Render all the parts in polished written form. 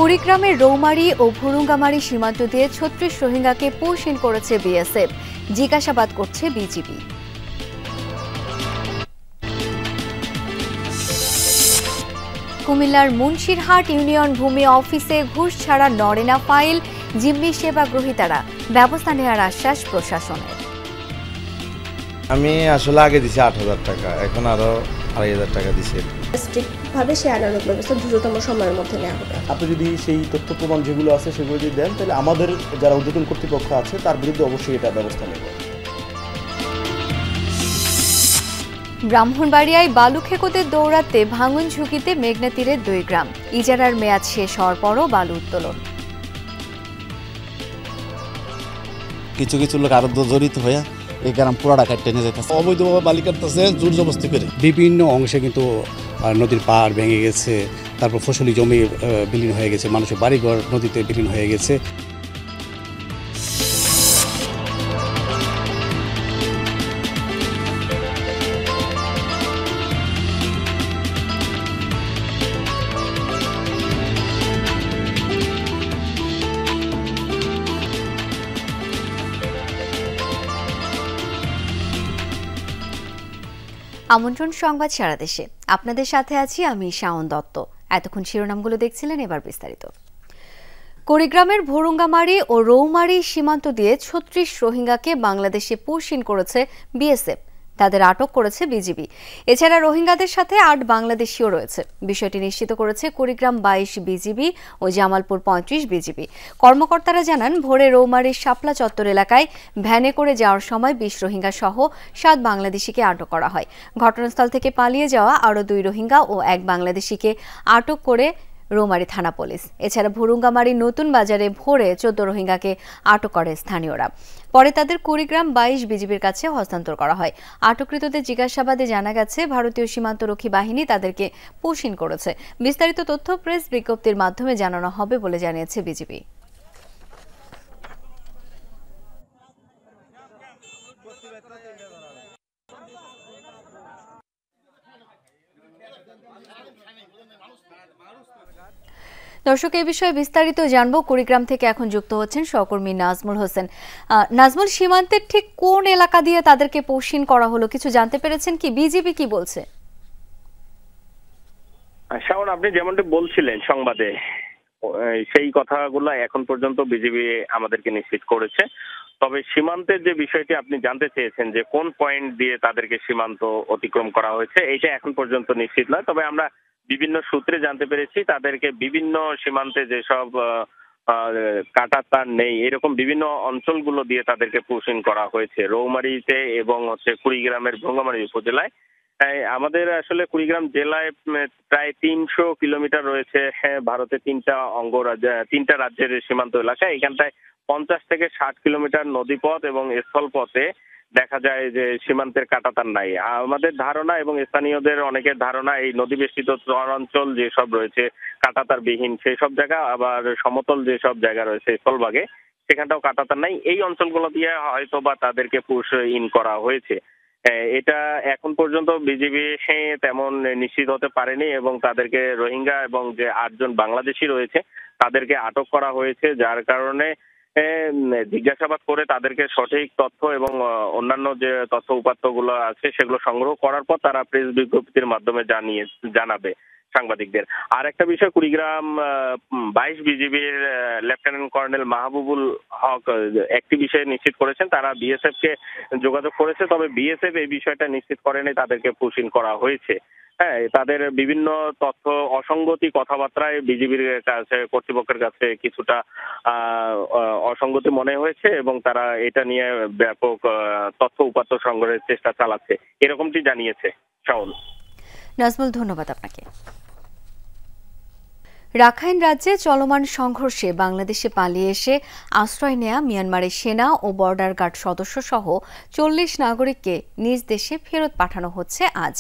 কুড়িগ্রামের রৌমারী ও ভুরুঙ্গামারী সীমান্ত দিয়ে ৩৬ রোহিঙ্গাকে পুশ-ইন করেছে বিএসএফ, জিজ্ঞাসাবাদ করছে বিজিবি। কুমিল্লার মুন্সিরহাট ইউনিয়ন ভূমি অফিসে ঘুষ ছাড়া নড়ে না ফাইল, জিম্মি সেবা গ্রহীতারা, ব্যবস্থা নেওয়ার আশ্বাস প্রশাসনের। আমি আসলে আগে দিছি ৮,০০০ টাকা, এখন আরো ২,৫০০ টাকা দিছি। স্ট্রিক্টভাবে সে আইনানুগ ব্যবস্থা দ্রুততম সময়ের মধ্যে নেওয়া হবে। আপনি যদি সেই তথ্য প্রমাণ যেগুলো আছে সেগুলো যদি দেন, তাহলে আমাদের যারা ঊর্ধ্বতন কর্তৃপক্ষ আছে তার বিরুদ্ধে অবশ্যই এটা ব্যবস্থা নেব। ব্রাহ্মণবাড়িয়ায় বালু খেকোতে দৌড়াতে ভাঙন ঝুঁকিতে মেঘনা তীরের ২ গ্রাম, ইজারার মেয়াদ শেষ হওয়ার পরও বালু উত্তোলন। কিছু কিছু লোক আরো জড়িত হয়ে এই গ্রাম পুরাটা কাটতে নিয়ে যেতেছে, অবৈধভাবে বালি কাটতেছে জোর জবরদস্তি করে। বিভিন্ন অংশে কিন্তু নদীর পাড় ভেঙে গেছে, তারপর ফসলি জমি বিলীন হয়ে গেছে, মানুষের বাড়িঘর নদীতে বিলীন হয়ে গেছে। আমন্ত্রণ সংবাদ সারা দেশে, আপনাদের সাথে আছি আমি শাওন দত্ত। এতক্ষণ শিরোনামগুলো দেখছিলেন, এবার বিস্তারিত। কুড়িগ্রামের ভুরুঙ্গামারী ও রৌমারী সীমান্ত দিয়ে ৩৬ রোহিঙ্গাকে বাংলাদেশে পুশ-ইন করেছে বিএসএফ, তাদের আটক করেছে বিজিবি। এছাড়া রোহিঙ্গাদের সাথে ৮ বাংলাদেশিও রয়েছে। বিষয়টি নিশ্চিত করেছে কুড়িগ্রাম ২২ বিজিবি ও জামালপুর ৩৫ বিজিবি। কর্মকর্তারা জানান, ভোরে রৌমারীর শাপলা চত্বর এলাকায় ভ্যানে করে যাওয়ার সময় ২০ রোহিঙ্গা সহ ৭ বাংলাদেশিকে আটক করা হয়। ঘটনাস্থল থেকে পালিয়ে যাওয়া আরও ২ রোহিঙ্গা ও ১ বাংলাদেশিকে আটক করে রৌমারী থানা পুলিশ। এছাড়া ভুরুঙ্গামারী নতুন বাজারে ভোরে ১৪ রোহিঙ্গাকে আটক করে স্থানীয়রা। পরে তাদের কুড়িগ্রাম ২২ বিজিবির কাছে হস্তান্তর করা হয়। আটককৃতদের জিজ্ঞাসাবাদে জানা গেছে, ভারতীয় সীমান্তরক্ষী বাহিনী তাদেরকে পুশ-ইন করেছে। বিস্তারিত তথ্য প্রেস বিজ্ঞপ্তির মাধ্যমে জানানো হবে বলে জানিয়েছে বিজিবি। দর্শক, এই বিষয়ে বিস্তারিত জানবো। কুড়িগ্রাম থেকে এখন যুক্ত হচ্ছেন সহকর্মী নাজমুল হোসেন। নাজমুল, সীমান্তের ঠিক কোন এলাকা দিয়ে তাদেরকে পুশ-ইন করা হলো, কিছু জানতে পেরেছেন কি? বিজিবি কি বলছে? শাওন, আপনি যেমনটি বলছিলেন সংবাদে, সেই কথাগুলো এখন পর্যন্ত বিজিবি আমাদেরকে নিশ্চিত করেছে। তবে সীমান্তের যে বিষয়টি আপনি জানতে চেয়েছেন, যে কোন পয়েন্ট দিয়ে তাদেরকে সীমান্ত অতিক্রম করা হয়েছে, এইটা এখন পর্যন্ত নিশ্চিত নয়। তবে আমরা বিভিন্ন সূত্রে জানতে পেরেছি, তাদেরকে বিভিন্ন সীমান্তে যেসব কাঁটাতার নেই, এরকম বিভিন্ন অঞ্চলগুলো দিয়ে তাদেরকে পুশ-ইন করা হয়েছে। রৌমারীতে এবং কুড়িগ্রামের ভুরুঙ্গামারী উপজেলায়। আমাদের আসলে কুড়িগ্রাম জেলায় প্রায় ৩০০ কিলোমিটার রয়েছে ভারতের ৩টা রাজ্যের সীমান্ত এলাকা। এখানটায় ৫০ থেকে ৬০ কিলোমিটার নদীপথ এবং স্থলপথে দেখা যায় যে সীমান্তের কাঁটাতার নাই। আমাদের ধারণা এবং স্থানীয়দের অনেকের ধারণা, এই নদীবেষ্টিত চরাঞ্চল যেসব রয়েছে কাঁটাতার বিহীন সেই সব জায়গা, আবার সমতল যেসব জায়গা রয়েছে স্থলভাগে, সেখানটাও কাঁটাতার নাই। এই অঞ্চলগুলো দিয়ে হয়তো বা তাদেরকে পুশ-ইন করা হয়েছে। এটা এখন পর্যন্ত বিজিবি তেমন নিশ্চিত হতে পারেনি এবং তাদেরকে রোহিঙ্গা এবং যে ৮ জন বাংলাদেশি রয়েছে তাদেরকে আটক করা হয়েছে, যার কারণে জিজ্ঞাসাবাদ করে তাদেরকে সঠিক তথ্য এবং অন্যান্য যে তথ্য উপাত্তগুলো আছে সেগুলো সংগ্রহ করার পর তারা প্রেস বিজ্ঞপ্তির মাধ্যমে জানাবে সাংবাদিকদের। আর একটা বিষয়, কুড়িগ্রাম ২২ বিজিবির লেফটেন্যান্ট কর্নেল মাহবুবুল হক একটি বিষয় নিশ্চিত করেছেন, তারা বিএসএফ কে যোগাযোগ করেছে। তবে বিএসএফ এই বিষয়টা নিশ্চিত করেনি তাদেরকে পুশ-ইন করা হয়েছে। হ্যাঁ, তাদের বিভিন্ন তথ্য অসঙ্গতি কথাবার্তায় বিজিবির কাছে, কর্তৃপক্ষের কাছে কিছুটা অসঙ্গতি মনে হয়েছে এবং তারা এটা নিয়ে ব্যাপক তথ্য উপাত্ত সংগ্রহের চেষ্টা চালাচ্ছে, এরকমটি জানিয়েছে। শাওন। নাজমুল, ধন্যবাদ আপনাকে। রাখাইন রাজ্যে চলমান সংঘর্ষে বাংলাদেশে পালিয়ে এসে আশ্রয় নেয়া মিয়ানমারের সেনা ও বর্ডার গার্ড সদস্য সহ ৪০ নাগরিককে নিজ দেশে ফেরত পাঠানো হচ্ছে আজ।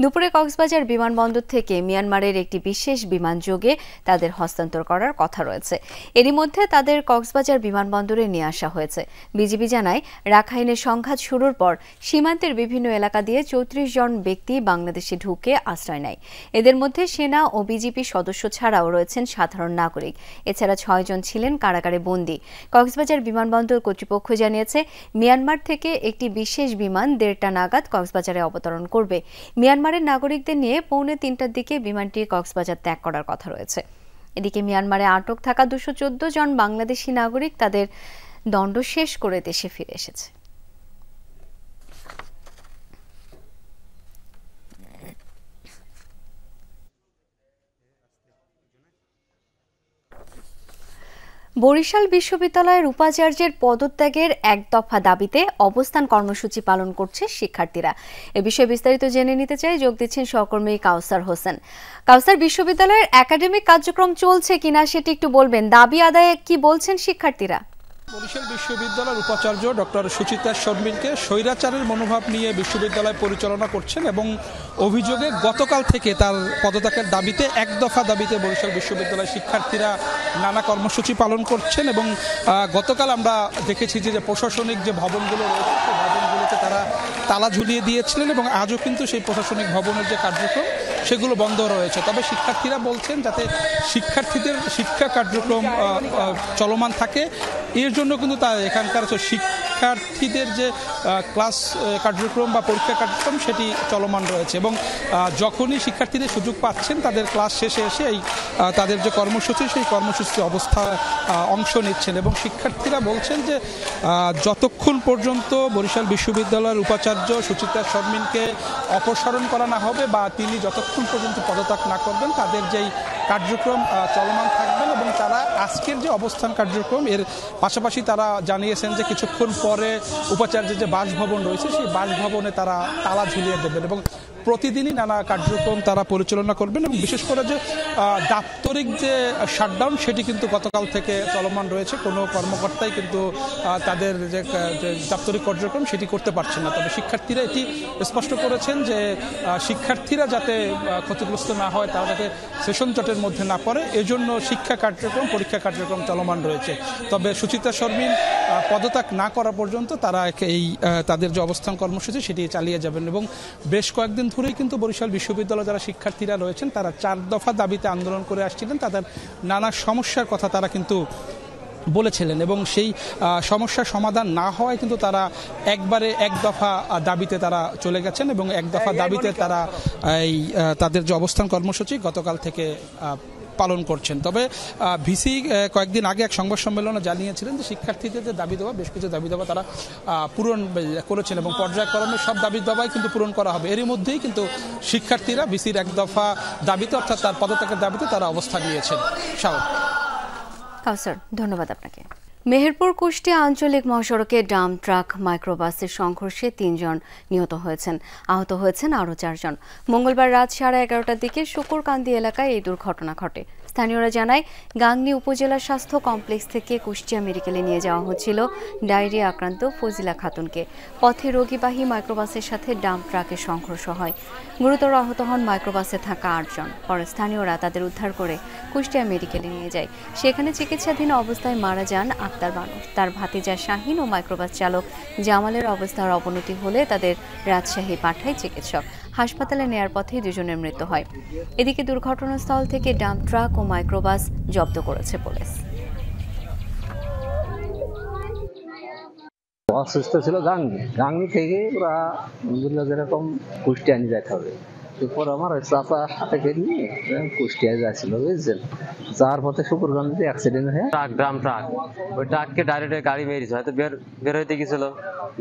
দুপুরে কক্সবাজার বিমানবন্দর থেকে মিয়ানমারের একটি বিশেষ বিমান যোগে তাদের হস্তান্তর করার কথা রয়েছে। এরই মধ্যে তাদের কক্সবাজার বিমানবন্দরে নিয়ে আসা হয়েছে। বিজিবি জানায়, রাখাইনের সংঘাত শুরুর পর সীমান্তের বিভিন্ন এলাকা দিয়ে ৩৪ জন ব্যক্তি বাংলাদেশে ঢুকে আশ্রয় নেয়। এদের মধ্যে সেনা ও বিজিবি সদস্য ছাড়াও রয়েছেন সাধারণ নাগরিক। এছাড়া 6 জন ছিলেন কারাগারে বন্দী। কক্সবাজার বিমানবন্দর কর্তৃপক্ষ জানিয়েছে, মিয়ানমার থেকে একটি বিশেষ বিমান 1:30টা নাগাদ কক্সবাজারে অবতরণ করবে। মিয়ানমারের নাগরিকদের নিয়ে 2:45টার দিকে বিমানটি কক্সবাজার ত্যাগ করার কথা রয়েছে। এদিকে মিয়ানমারে আটক থাকা 214 জন বাংলাদেশি নাগরিক তাদের দণ্ড শেষ করে দেশে ফিরে এসেছে। বরিশাল বিশ্ববিদ্যালয়ের উপাচার্যের পদত্যাগের এক দফা দাবিতে অবস্থান কর্মসূচি পালন করছে শিক্ষার্থীরা। এ বিষয়ে বিস্তারিত জেনে নিতে চাই, যোগ দিচ্ছেন সহকর্মী কাউসার হোসেন। কাউসার, বিশ্ববিদ্যালয়ের একাডেমিক কার্যক্রম চলছে কিনা সেটি একটু বলবেন। দাবি আদায়ে কি বলছেন শিক্ষার্থীরা? বরিশাল বিশ্ববিদ্যালয়ের উপাচার্য ডক্টর সুচিত্রা শর্মিনকে স্বৈরাচারের মনোভাব নিয়ে বিশ্ববিদ্যালয় পরিচালনা করছেন এবং অভিযোগে গতকাল থেকে তার পদত্যাগের দাবিতে এক দফা দাবিতে বরিশাল বিশ্ববিদ্যালয়ের শিক্ষার্থীরা নানা কর্মসূচি পালন করছেন। এবং গতকাল আমরা দেখেছি যে প্রশাসনিক যে ভবনগুলো রয়েছে সেই ভবনগুলোতে তারা তালা ঝুলিয়ে দিয়েছিলেন এবং আজও কিন্তু সেই প্রশাসনিক ভবনের যে কার্যক্রম সেগুলো বন্ধ রয়েছে। তবে শিক্ষার্থীরা বলছেন যাতে শিক্ষার্থীদের শিক্ষা কার্যক্রম চলমান থাকে, এর জন্য কিন্তু তার এখানকার শিক্ষার্থীদের যে ক্লাস কার্যক্রম বা পরীক্ষা কার্যক্রম সেটি চলমান রয়েছে এবং যখনই শিক্ষার্থীদের সুযোগ পাচ্ছেন তাদের ক্লাস শেষে এসে এই তাদের যে কর্মসূচি সেই কর্মসূচি অংশ নিচ্ছেন। এবং শিক্ষার্থীরা বলছেন যে যতক্ষণ পর্যন্ত বরিশাল বিশ্ববিদ্যালয়ের উপাচার্য সুচিত্রা শর্মিনকে অপসারণ করা না হবে বা তিনি যতক্ষণ পর্যন্ত পদত্যাগ না করবেন তাদের যেই কার্যক্রম চলমান থাকবেন। এবং তারা আজকের যে অবস্থান কার্যক্রম এর পাশাপাশি তারা জানিয়েছেন যে কিছুক্ষণ পরে উপাচার্যের যে বাসভবন রয়েছে সেই বাসভবনে তারা তালা ঝুলিয়ে দেবেন এবং প্রতিদিনই নানা কার্যক্রম তারা পরিচালনা করবেন। এবং বিশেষ করে যে দাপ্তরিক যে শাটডাউন সেটি কিন্তু গতকাল থেকে চলমান রয়েছে, কোনো কর্মকর্তাই কিন্তু তাদের যে দাপ্তরিক কার্যক্রম সেটি করতে পারছেন না। তবে শিক্ষার্থীরা এটি স্পষ্ট করেছেন যে শিক্ষার্থীরা যাতে ক্ষতিগ্রস্ত না হয়, তারা যাতে সেশন জটের মধ্যে না পড়ে, এজন্য শিক্ষা কার্যক্রম পরীক্ষা কার্যক্রম চলমান রয়েছে। তবে সুচিত্রা শর্মিন পদত্যাগ না করা পর্যন্ত তারা এই তাদের যে অবস্থান কর্মসূচি সেটি চালিয়ে যাবেন। এবং বেশ কয়েকদিন ধরেই কিন্তু বরিশাল বিশ্ববিদ্যালয়ে যারা শিক্ষার্থীরা রয়েছেন তারা 4 দফা দাবিতে আন্দোলন করে আসছিলেন, তাদের নানা সমস্যার কথা তারা কিন্তু বলেছিলেন এবং সেই সমস্যার সমাধান না হওয়ায় কিন্তু তারা একবারে এক দফা দাবিতে তারা চলে গেছেন এবং এক দফা দাবিতে তারা এই তাদের যে অবস্থান কর্মসূচি গতকাল থেকে পালন করছেন। তবে ভিসি কয়েকদিন আগে এক সংবাদ সম্মেলনে জানিয়েছিলেন যে শিক্ষার্থীদের যে দাবি দেওয়া বেশ কিছু দাবি দেওয়া তারা পূরণ করেছেন এবং পর্যায়ক্রমে সব দাবি দেওয়াই কিন্তু পূরণ করা হবে। এরই মধ্যেই কিন্তু শিক্ষার্থীরা ভিসির এক দফা দাবিতে অর্থাৎ তার পদত্যাগের দাবিতে তারা অবস্থান নিয়েছেন। কাউসার, ধন্যবাদ আপনাকে। মেহেরপুর কুষ্টিয়া আঞ্চলিক মহাসড়কে ডাম ট্রাক মাইক্রোবাসের সংঘর্ষে 3 জন নিহত হয়েছেন, আহত হয়েছেন আরও 4 জন। মঙ্গলবার রাত 11:30টার দিকে শুকুরকান্দি এলাকায় এই দুর্ঘটনা ঘটে। স্থানীয়রা জানায়, গাংনী উপজেলা স্বাস্থ্য কমপ্লেক্স থেকে কুষ্টিয়া মেডিকেলে নিয়ে যাওয়া হচ্ছিল ডায়রিয়া আক্রান্ত ফজিলা খাতুনকে। পথে রোগীবাহী মাইক্রোবাসের সাথে ডাম ট্রাকের সংঘর্ষ হয়। গুরুতর আহত হন মাইক্রোবাসে থাকা 8 জন। পরে স্থানীয়রা তাদের উদ্ধার করে কুষ্টিয়া মেডিকেলে নিয়ে যায়। সেখানে চিকিৎসাধীন অবস্থায় মারা যান আক্তার বানু। তার ভাতিজা শাহিন ও মাইক্রোবাস চালক জামালের অবস্থার অবনতি হলে তাদের রাজশাহী পাঠায় চিকিৎসক। হাসপাতালে নেয়ার পথে 2 জনের মৃত্যু হয়। এদিকে দুর্ঘটনাস্থল থেকে ডাম্প ট্রাক ও মাইক্রোবাস জব্দ করেছে পুলিশ। অসুস্থ ছিল গাংনী থেকে ওরা যেরকম কুষ্টিয়া নিয়ে যেতে হবে, এরপর আমার চাচা সাথে নিয়ে কুষ্টিয়া যাচ্ছিল, বুঝছেন। যাওয়ার পথে শুকুরগঞ্জে অ্যাক্সিডেন্ট হয়ে ড্রাম ট্রাক ওই ট্রাককে ডাইরেক্ট গাড়ি মেরেছে, হয়তো বের হইতে গেছিল,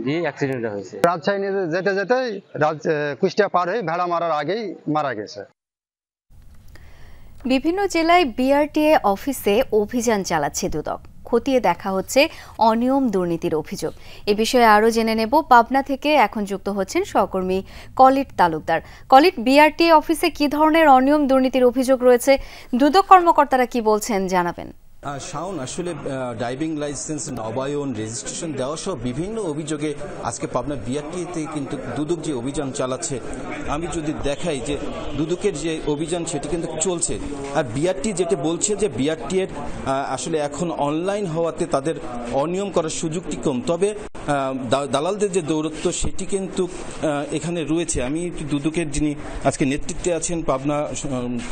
দিয়ে অ্যাক্সিডেন্ট হয়েছে। রাজশাহী নিয়ে যেতে যেতে কুষ্টিয়া পার হয়ে ভেড়া মারার আগেই মারা গেছে। বিভিন্ন জেলায় বিআরটিএ অফিসে অভিযান চালাচ্ছে দুদক। খতিয়ে দেখা হচ্ছে অনিয়ম দুর্নীতির অভিযোগ। এ বিষয়ে আরও জেনে নেব। পাবনা থেকে এখন যুক্ত হচ্ছেন সহকর্মী কলিট তালুকদার। কলিট, বিআরটিএ অফিসে কি ধরনের অনিয়ম দুর্নীতির অভিযোগ রয়েছে, দুদক কর্মকর্তারা কি বলছেন জানাবেন। শাওন, আসলে ড্রাইভিং লাইসেন্স নবায়ন, রেজিস্ট্রেশন দেওয়া সহ বিভিন্ন অভিযোগে আজকে পাবনা বিআরটিএতে কিন্তু দুদক যে অভিযান চালাচ্ছে, আমি যদি দেখাই যে দুদকের যে অভিযান সেটি কিন্তু চলছে। আর বিআরটি যেটা বলছে যে বিআরটিএর আসলে এখন অনলাইন হওয়াতে তাদের অনিয়ম করার সুযোগটি কম। তবে দালালদের যে দৌরত্ব সেটি কিন্তু এখানে রয়েছে। আমি দুদকের যিনি আজকে নেতৃত্বে আছেন পাবনা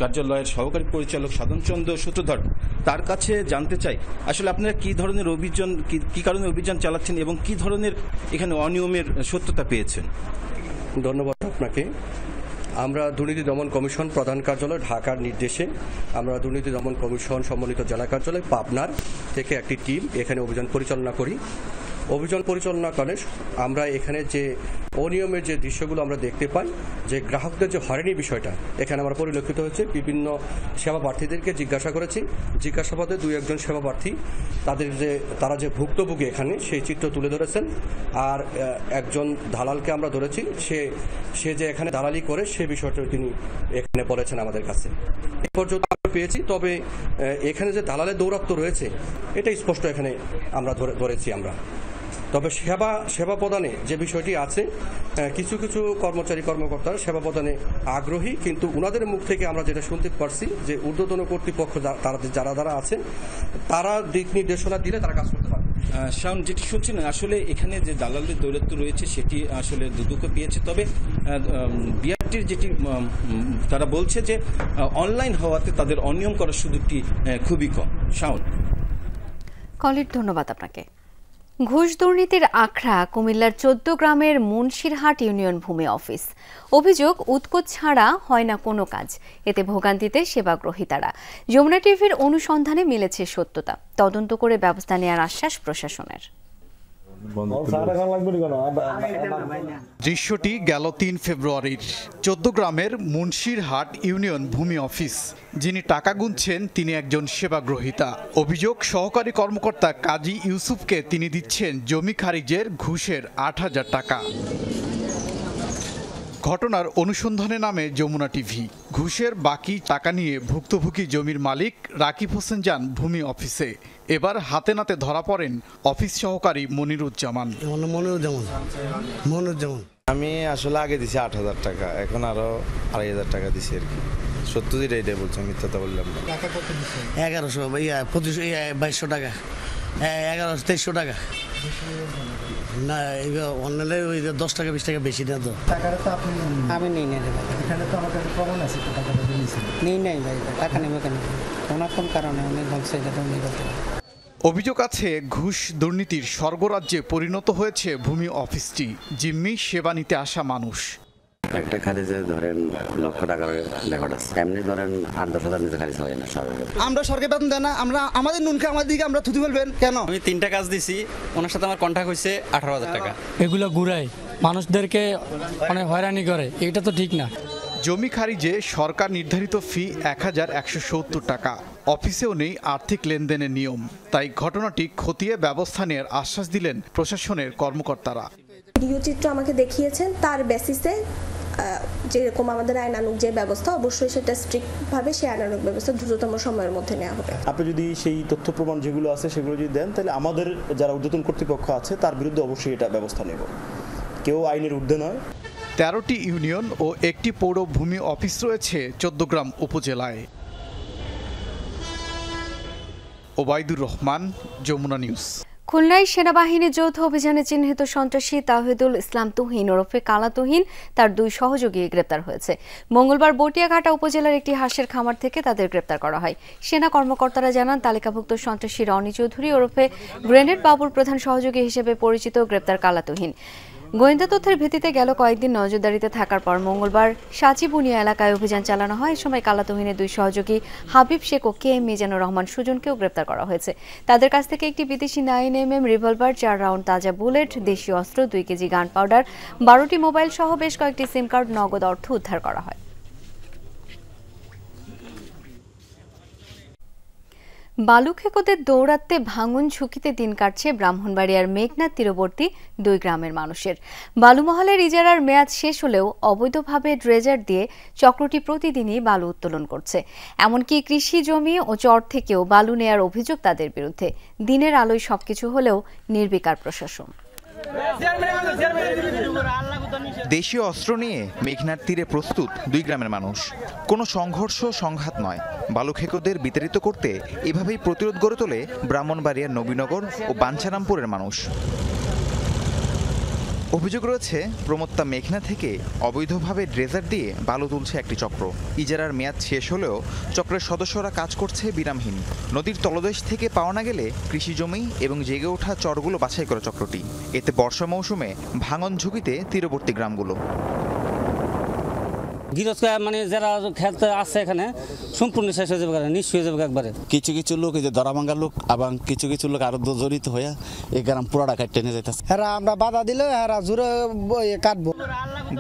কার্যালয়ের সহকারী পরিচালক সাধনচন্দ্র সূত্রধর, তার কাছে জানতে চাই আসলে আপনারা কি ধরনের অভিযান, কি কারণে অভিযান চালাচ্ছেন এবং কি ধরনের এখানে অনিয়মের সত্যতা পেয়েছেন? ধন্যবাদ আপনাকে। আমরা দুর্নীতি দমন কমিশন প্রধান কার্যালয় ঢাকার নির্দেশে আমরা দুর্নীতি দমন কমিশন সম্মানিত জেলা কার্যালয় পাবনার থেকে একটি টিম এখানে অভিযান পরিচালনা করি। অভিযান পরিচালনাকালে আমরা এখানে যে অনিয়মের যে দৃশ্যগুলো আমরা দেখতে পাই, যে গ্রাহকদের যে হয়রানির বিষয়টা এখানে আমরা পরিলক্ষিত হয়েছে। বিভিন্ন সেবা প্রার্থীদেরকে জিজ্ঞাসা করেছি, জিজ্ঞাসাবাদে 2-1 সেবা প্রার্থী তারা যে ভুক্তভোগী এখানে সেই চিত্র তুলে ধরেছেন। আর একজন দালালকে আমরা ধরেছি, সে যে এখানে দালালি করে সে বিষয়টা তিনি এখানে বলেছেন আমাদের কাছে। এই পর্যন্ত আমরা পেয়েছি, তবে এখানে যে দালালের দৌরাত্ম্য রয়েছে এটা স্পষ্ট এখানে আমরা ধরেছি আমরা। তবে সেবা প্রদানে যে বিষয়টি আছে, কিছু কিছু কর্মকর্তারা সেবা প্রদানে আগ্রহী, কিন্তু ওনাদের মুখ থেকে আমরা যেটা শুনতে পারছি যে ঊর্ধ্বতন কর্তৃপক্ষ যারা আছে তারা দিক নির্দেশনা দিলে তারা কাজ করতে পারে। শাওন, যেটি শুনছেন আসলে এখানে যে দালালদের দৌরাত্ম্য রয়েছে সেটি আসলে দুদকও পেয়েছে, তবে বিআরটির যেটি তারা বলছে যে অনলাইন হওয়াতে তাদের অনিয়ম করার সুযোগটি খুবই কম। শাওন। কলির, ধন্যবাদ আপনাকে। ঘুষ দুর্নীতির আখড়া কুমিল্লার 14 গ্রামের মুন্সিরহাট ইউনিয়ন ভূমি অফিস। অভিযোগ, উৎকোচ ছাড়া হয় না কোনো কাজ, এতে ভোগান্তিতে সেবাগ্রহীতারা। যমুনা টিভির অনুসন্ধানে মিলেছে সত্যতা, তদন্ত করে ব্যবস্থা নেওয়ার আশ্বাস প্রশাসনের। দৃশ্যটি গেল 3 ফেব্রুয়ারির 14 গ্রামের মুন্সিরহাট ইউনিয়ন ভূমি অফিস। যিনি টাকা গুনছেন তিনি একজন সেবাগ্রহীতা। অভিযোগ, সহকারী কর্মকর্তা কাজী ইউসুফকে তিনি দিচ্ছেন জমি খারিজের ঘুষের 8,000 টাকা। ঘটনার অনুসন্ধানে নামে যমুনা টিভি। ঘুষের বাকি টাকা নিয়ে ভুক্তভোগী জমির মালিক রাকিব হোসেন যান ভূমি অফিসে। এবার হাতে নাতে ধরা পড়েন অফিস সহকারী মনিরুজ্জামান। আমি আসলে আগে দিছি 8,000 টাকা, এখন আরো 2,500 টাকা দিছি আর কি। সত্য যেটা এটাই বলছি, মিথ্যাটা বললাম না। 1100, 2200 টাকা, 1100-2300 টাকা না, অনলাইনে ওই 10 টাকা 20 টাকা বেশি না তো। আমি নেই না, এখানে তো আমার কাছে প্রমাণ আছে, টাকাটা নেই নাই ভাই, টাকা নেবে কেন? কোন কারণে অনেক বলছে এটা তো নেই করতে। অভিযোগ আছে, ঘুষ দুর্নীতির স্বর্গরাজ্যে পরিণত হয়েছে ভূমি অফিসটি। জিম্মি সেবা নিতে আসা মানুষ। একটা খারিজে ধরেন লক্ষ টাকার রেকর্ড আছে, এমনি ধরেন 8-10,000 নিচে খারিজ হয় না। আমরা সরকারি বেতন দেয় না, আমরা আমাদের নুনকে আমাদের দিকে আমরা থুতু ফেলবেন কেন? আমি 3টা কাজ দিছি, ওনার সাথে আমার কন্ট্রাক্ট হয়েছে 18,000 টাকা। এগুলো ঘুরায় মানুষদেরকে অনেক হয়রানি করে, এটা তো ঠিক না। জমি খারিজে সরকার নির্ধারিত ফি 1,170 টাকা। অফিসেও নেই আর্থিক লেনদেনের নিয়ম, তাই ঘটনাটি খতিয়ে ব্যবস্থা নেওয়ার আশ্বাস দিলেন প্রশাসনের কর্মকর্তারা। ভিডিও চিত্র আমাকে দেখিয়েছেন, তার বেসিসে যেরকম আমাদের আইনানুগ যে ব্যবস্থা, অবশ্যই সেটা স্ট্রিক্টভাবে সেই আইনানুগ ব্যবস্থা দ্রুততম সময়ের মধ্যে নেওয়া হবে। আপনি যদি সেই তথ্য প্রমাণ যেগুলো আছে সেগুলো যদি দেন, তাহলে আমাদের যারা ঊর্ধ্বতন কর্তৃপক্ষ আছে তার বিরুদ্ধে অবশ্যই এটা ব্যবস্থা নেব। কেউ আইনের ঊর্ধ্বে নয়। 13টি ইউনিয়ন ও একটি পৌর ভূমি অফিস রয়েছে 14 গ্রাম উপজেলায়। ওবায়দুর রহমান, যমুনা নিউজ। খুলনায় সেনাবাহিনীর যৌথ অভিযানে চিহ্নিত সন্ত্রাসী তাওহিদুল ইসলাম তুহিন ওরফে কালা তুহিন তার 2 সহযোগী গ্রেপ্তার হয়েছে। মঙ্গলবার বটিয়াঘাটা উপজেলার একটি হাঁসের খামার থেকে তাদের গ্রেপ্তার করা হয়। সেনা কর্মকর্তারা জানান, তালিকাভুক্ত সন্ত্রাসী রনি চৌধুরী ওরফে গ্রেনেড বাবুর প্রধান সহযোগী হিসেবে পরিচিত গ্রেপ্তার কালা তুহিন গোয়েন্দা তথ্যের ভিত্তিতে গেল কয়েকদিন নজরদারিতে থাকার পর মঙ্গলবার সাচিবুনিয়া এলাকায় অভিযান চালানো হয়। এ সময় কালা তুহিনের 2 সহযোগী হাবিব শেখ ও কে এম মিজানুর রহমান সুজনকেও গ্রেপ্তার করা হয়েছে। তাদের কাছ থেকে একটি বিদেশি 9mm রিভলভার, 4 রাউন্ড তাজা বুলেট, দেশীয় অস্ত্র, 2 কেজি গান পাউডার, 12টি মোবাইল সহ বেশ কয়েকটি সিম কার্ড, নগদ অর্থ উদ্ধার করা হয়। বালুখেকোদের দৌরাত্মে ভাঙন ঝুঁকিতে দিন কাটছে ব্রাহ্মণবাড়িয়ার মেঘনাদ তীরবর্তী 2 গ্রামের মানুষের। বালুমহলের ইজারার মেয়াদ শেষ হলেও অবৈধভাবে ড্রেজার দিয়ে চক্রটি প্রতিদিনই বালু উত্তোলন করছে। এমনকি কৃষি জমি ও চর থেকেও বালু নেয়ার অভিযোগ তাদের বিরুদ্ধে। দিনের আলোয় সবকিছু হলেও নির্বিকার প্রশাসন। দেশীয় অস্ত্র নিয়ে মেঘনার তীরে প্রস্তুত 2 গ্রামের মানুষ। কোনো সংঘর্ষ সংঘাত নয়, বালুখেকোদের বিতাড়িত করতে এভাবেই প্রতিরোধ গড়ে তোলে ব্রাহ্মণবাড়িয়ার নবীনগর ও বাঞ্ছারামপুরের মানুষ। অভিযোগ রয়েছে প্রমত্তা মেঘনা থেকে অবৈধভাবে ড্রেজার দিয়ে বালু তুলছে একটি চক্র। ইজারার মেয়াদ শেষ হলেও চক্রের সদস্যরা কাজ করছে বিরামহীন। নদীর তলদেশ থেকে পাওয়া না গেলে কৃষি জমি এবং জেগে ওঠা চরগুলো বাছাই করে চক্রটি। এতে বর্ষা মৌসুমে ভাঙন ঝুঁকিতে তীরবর্তী গ্রামগুলো। গৃহস্থ মানে যারা খেতে আছে এখানে সম্পূর্ণ শেষ হয়ে যাবে, নিঃস্ব হয়ে যাবে একবারে। কিছু কিছু লোক এই যে ধরাভাঙ্গা লোক এবং কিছু কিছু লোক আরো জড়িত হয়ে এই গ্রাম পুরাটা কাটতে নিয়ে যাইতেছে। এরা আমরা বাধা দিলে এরা জোরে কাটবো।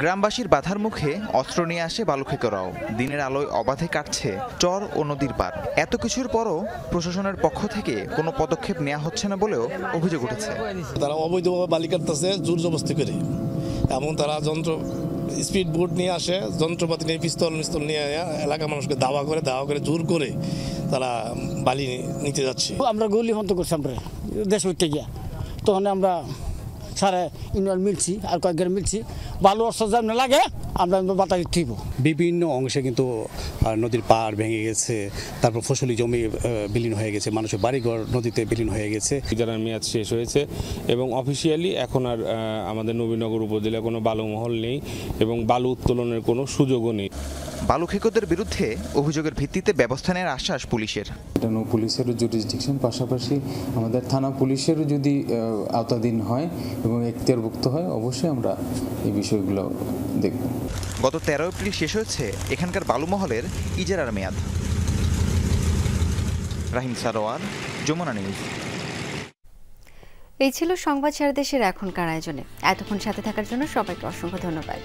গ্রামবাসীর বাধার মুখে অস্ত্র নিয়ে আসে বালুখেকরাও। দিনের আলোয় অবাধে কাটছে চর ও নদীর পার। এত কিছুর পরও প্রশাসনের পক্ষ থেকে কোনো পদক্ষেপ নেওয়া হচ্ছে না বলেও অভিযোগ উঠেছে। তারা অবৈধভাবে বালি কাটতেছে জোর জবরদস্তি করে, এবং তারা স্পিড বোট নিয়ে আসে, যন্ত্রপাতি নিয়ে পিস্তল নিয়ে এলাকার মানুষকে দাওয়া করে জোর করে তারা বালি নিতে যাচ্ছে। আমরা গলি হন্ত করছি, আমরা দেশ উঠতে গিয়া তখন আমরা সারা ইউনিয়ন মিলছি আর কয়েকজন মিলছি, বালু অস্ত্র যেমন লাগে আমরা বাতাস ঠিক। বিভিন্ন অংশে কিন্তু নদীর পাড় ভেঙে গেছে, তারপর ফসলি জমি বিলীন হয়ে গেছে, মানুষের বাড়িঘর নদীতে বিলীন হয়ে গেছে। ইজারার মেয়াদ শেষ হয়েছে এবং অফিসিয়ালি এখন আর আমাদের নবীনগর উপজেলায় কোনো বালু মহল নেই এবং বালু উত্তোলনের কোনো সুযোগও নেই। বালুখেকোদের বিরুদ্ধে অভিযোগের ভিত্তিতে ব্যবস্থা নেওয়ার আশ্বাস পুলিশের। এটা পুলিশেরও জুরিসডিকশন, পাশাপাশি আমাদের থানা পুলিশেরও যদি আওতাধীন হয় এবং এখতিয়ারভুক্ত হয়, অবশ্যই আমরা এই বিষয়গুলো দেখব। গত 13 এপ্রিল শেষ হয়েছে এখানকার বালুমহলের ইজারার মেয়াদ। রাহিম সারোয়ার, যমুনা নিউজ। এই ছিল সংবাদ সারা দেশের এখনকার আয়োজনে। এতক্ষণ সাথে থাকার জন্য সবাইকে অসংখ্য ধন্যবাদ।